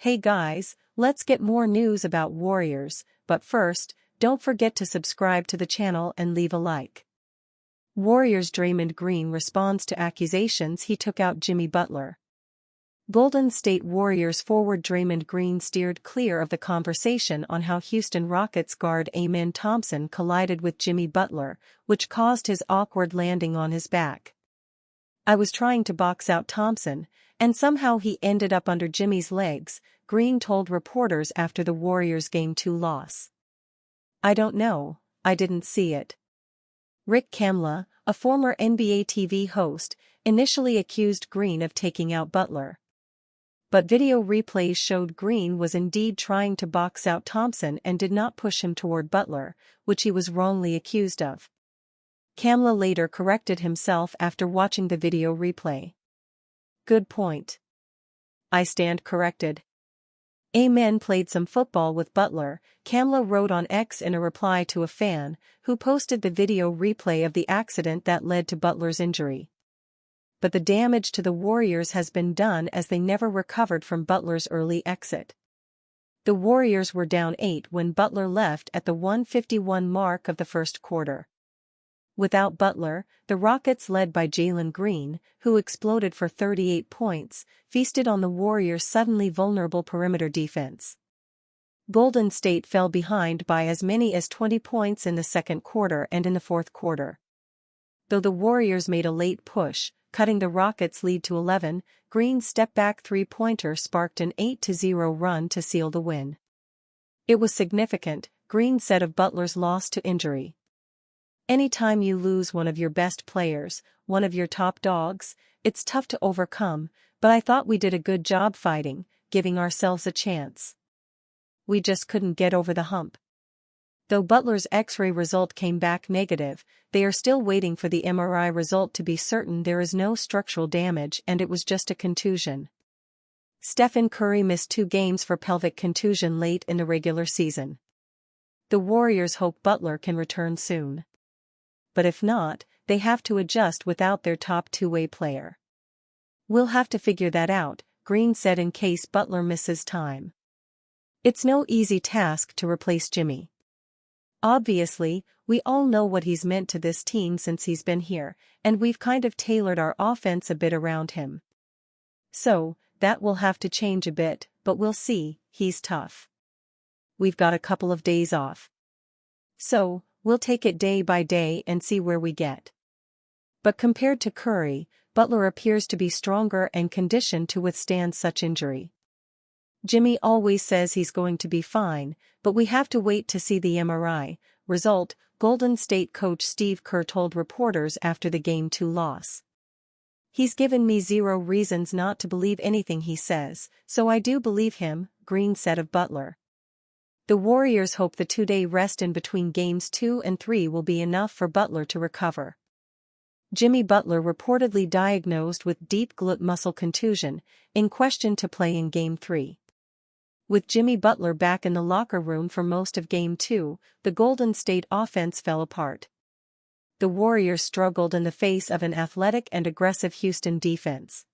Hey guys, let's get more news about Warriors, but first, don't forget to subscribe to the channel and leave a like. Warriors Draymond Green responds to accusations he took out Jimmy Butler. Golden State Warriors forward Draymond Green steered clear of the conversation on how Houston Rockets guard Amen Thompson collided with Jimmy Butler, which caused his awkward landing on his back. "I was trying to box out Thompson, and somehow he ended up under Jimmy's legs," Green told reporters after the Warriors' Game 2 loss. "I don't know, I didn't see it." Rick Kamla, a former NBA TV host, initially accused Green of taking out Butler. But video replays showed Green was indeed trying to box out Thompson and did not push him toward Butler, which he was wrongly accused of. Kamla later corrected himself after watching the video replay. "Good point. I stand corrected. Amen played some football with Butler," Kamla wrote on X in a reply to a fan, who posted the video replay of the accident that led to Butler's injury. But the damage to the Warriors has been done as they never recovered from Butler's early exit. The Warriors were down 8 when Butler left at the 1:51 mark of the first quarter. Without Butler, the Rockets led by Jalen Green, who exploded for 38 points, feasted on the Warriors' suddenly vulnerable perimeter defense. Golden State fell behind by as many as 20 points in the second quarter and in the fourth quarter. Though the Warriors made a late push, cutting the Rockets' lead to 11, Green's step-back three-pointer sparked an 8-0 run to seal the win. "It was significant," Green said of Butler's loss to injury. "Anytime you lose one of your best players, one of your top dogs, it's tough to overcome, but I thought we did a good job fighting, giving ourselves a chance. We just couldn't get over the hump." Though Butler's X-ray result came back negative, they are still waiting for the MRI result to be certain there is no structural damage and it was just a contusion. Stephen Curry missed 2 games for pelvic contusion late in the regular season. The Warriors hope Butler can return soon. But if not, they have to adjust without their top two-way player. "We'll have to figure that out," Green said in case Butler misses time. "It's no easy task to replace Jimmy. Obviously, we all know what he's meant to this team since he's been here, and we've kind of tailored our offense a bit around him. So, that will have to change a bit, but we'll see, he's tough. We've got a couple of days off. So, we'll take it day by day and see where we get." But compared to Curry, Butler appears to be stronger and conditioned to withstand such injury. "Jimmy always says he's going to be fine, but we have to wait to see the MRI result," Golden State coach Steve Kerr told reporters after the Game 2 loss. "He's given me 0 reasons not to believe anything he says, so I do believe him," Green said of Butler. The Warriors hope the 2-day rest in between Games 2 and 3 will be enough for Butler to recover. Jimmy Butler reportedly diagnosed with deep glute muscle contusion, in question to play in Game 3. With Jimmy Butler back in the locker room for most of Game 2, the Golden State offense fell apart. The Warriors struggled in the face of an athletic and aggressive Houston defense.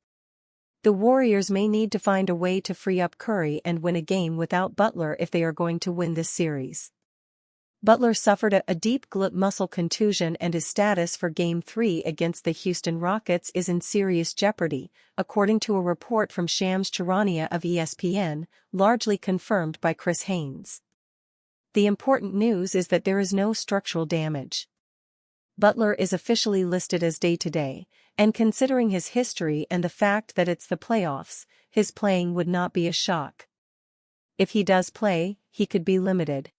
The Warriors may need to find a way to free up Curry and win a game without Butler if they are going to win this series. Butler suffered a deep glute muscle contusion and his status for Game 3 against the Houston Rockets is in serious jeopardy, according to a report from Shams Charania of ESPN, largely confirmed by Chris Haynes. The important news is that there is no structural damage. Butler is officially listed as day-to-day, and considering his history and the fact that it's the playoffs, his playing would not be a shock. If he does play, he could be limited.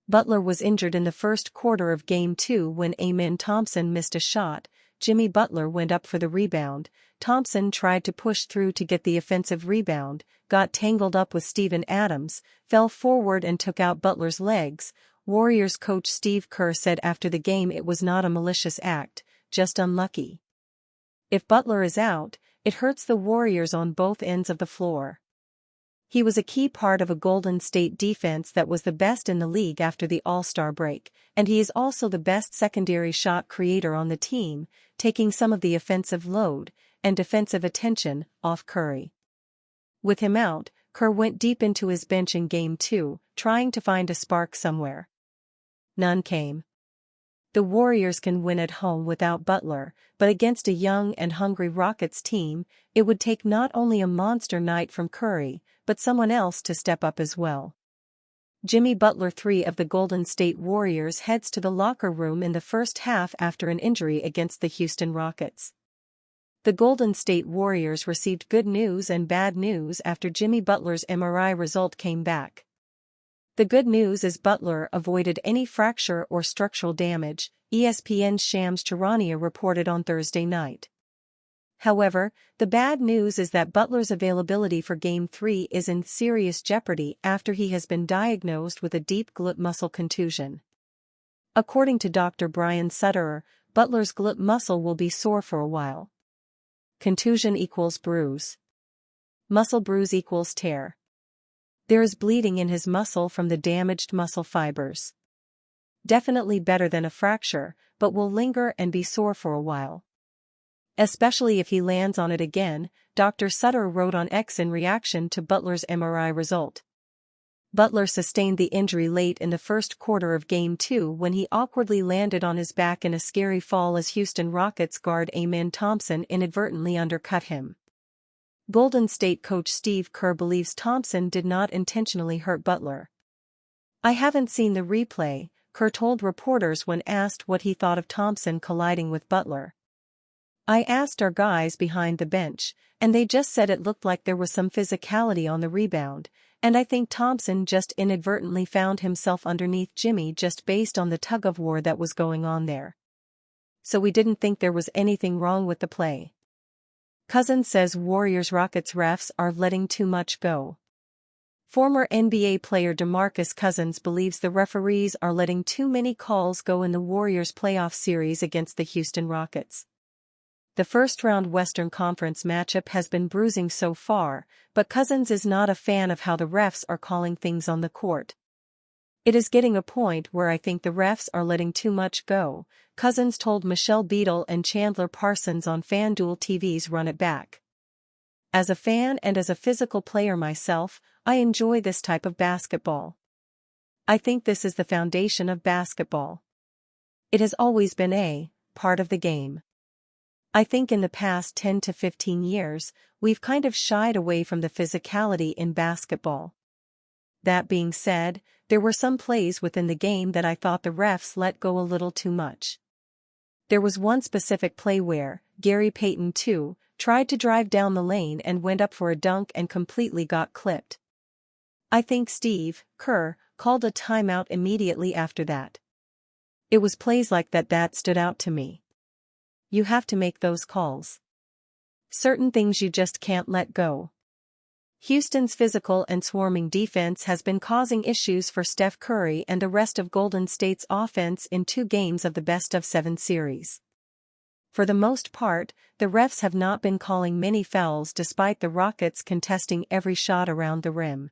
Butler was injured in the first quarter of Game 2 when Amen Thompson missed a shot. Jimmy Butler went up for the rebound. Thompson tried to push through to get the offensive rebound, got tangled up with Steven Adams, fell forward and took out Butler's legs. Warriors coach Steve Kerr said after the game it was not a malicious act, just unlucky. If Butler is out, it hurts the Warriors on both ends of the floor. He was a key part of a Golden State defense that was the best in the league after the All-Star break, and he is also the best secondary shot creator on the team, taking some of the offensive load and defensive attention off Curry. With him out, Kerr went deep into his bench in Game 2, trying to find a spark somewhere. None came. The Warriors can win at home without Butler, but against a young and hungry Rockets team, it would take not only a monster night from Curry, but someone else to step up as well. Jimmy Butler, 3 of the Golden State Warriors, heads to the locker room in the first half after an injury against the Houston Rockets. The Golden State Warriors received good news and bad news after Jimmy Butler's MRI result came back. The good news is Butler avoided any fracture or structural damage, ESPN's Shams Charania reported on Thursday night. However, the bad news is that Butler's availability for Game 3 is in serious jeopardy after he has been diagnosed with a deep glute muscle contusion. According to Dr. Brian Sutterer, Butler's glute muscle will be sore for a while. Contusion equals bruise. Muscle bruise equals tear. There is bleeding in his muscle from the damaged muscle fibers. Definitely better than a fracture, but will linger and be sore for a while. Especially if he lands on it again, Dr. Sutter wrote on X in reaction to Butler's MRI result. Butler sustained the injury late in the first quarter of Game 2 when he awkwardly landed on his back in a scary fall as Houston Rockets guard Amen Thompson inadvertently undercut him. Golden State coach Steve Kerr believes Thompson did not intentionally hurt Butler. "I haven't seen the replay," Kerr told reporters when asked what he thought of Thompson colliding with Butler. "I asked our guys behind the bench, and they just said it looked like there was some physicality on the rebound, and I think Thompson just inadvertently found himself underneath Jimmy just based on the tug-of-war that was going on there. So we didn't think there was anything wrong with the play." Cousins says Warriors-Rockets refs are letting too much go. Former NBA player Demarcus Cousins believes the referees are letting too many calls go in the Warriors' playoff series against the Houston Rockets. The first-round Western Conference matchup has been bruising so far, but Cousins is not a fan of how the refs are calling things on the court. "It is getting a point where I think the refs are letting too much go," Cousins told Michelle Beadle and Chandler Parsons on FanDuel TV's Run It Back. "As a fan and as a physical player myself, I enjoy this type of basketball. I think this is the foundation of basketball. It has always been a part of the game. I think in the past 10 to 15 years, we've kind of shied away from the physicality in basketball. That being said, there were some plays within the game that I thought the refs let go a little too much. There was one specific play where Gary Payton II tried to drive down the lane and went up for a dunk and completely got clipped. I think Steve Kerr called a timeout immediately after that. It was plays like that stood out to me. You have to make those calls. Certain things you just can't let go." Houston's physical and swarming defense has been causing issues for Steph Curry and the rest of Golden State's offense in 2 games of the best-of-7 series. For the most part, the refs have not been calling many fouls despite the Rockets contesting every shot around the rim.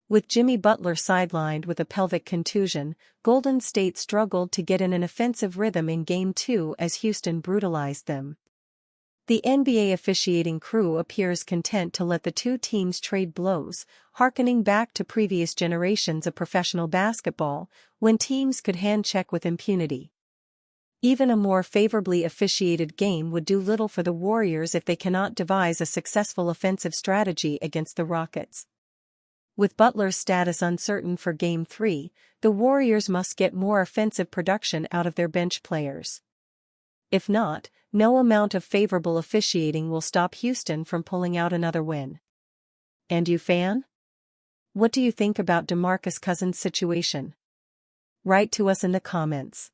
With Jimmy Butler sidelined with a pelvic contusion, Golden State struggled to get in an offensive rhythm in Game 2 as Houston brutalized them. The NBA officiating crew appears content to let the two teams trade blows, harkening back to previous generations of professional basketball, when teams could hand-check with impunity. Even a more favorably officiated game would do little for the Warriors if they cannot devise a successful offensive strategy against the Rockets. With Butler's status uncertain for Game 3, the Warriors must get more offensive production out of their bench players. If not, no amount of favorable officiating will stop Houston from pulling out another win. And you, fan? What do you think about Demarcus Cousins' situation? Write to us in the comments.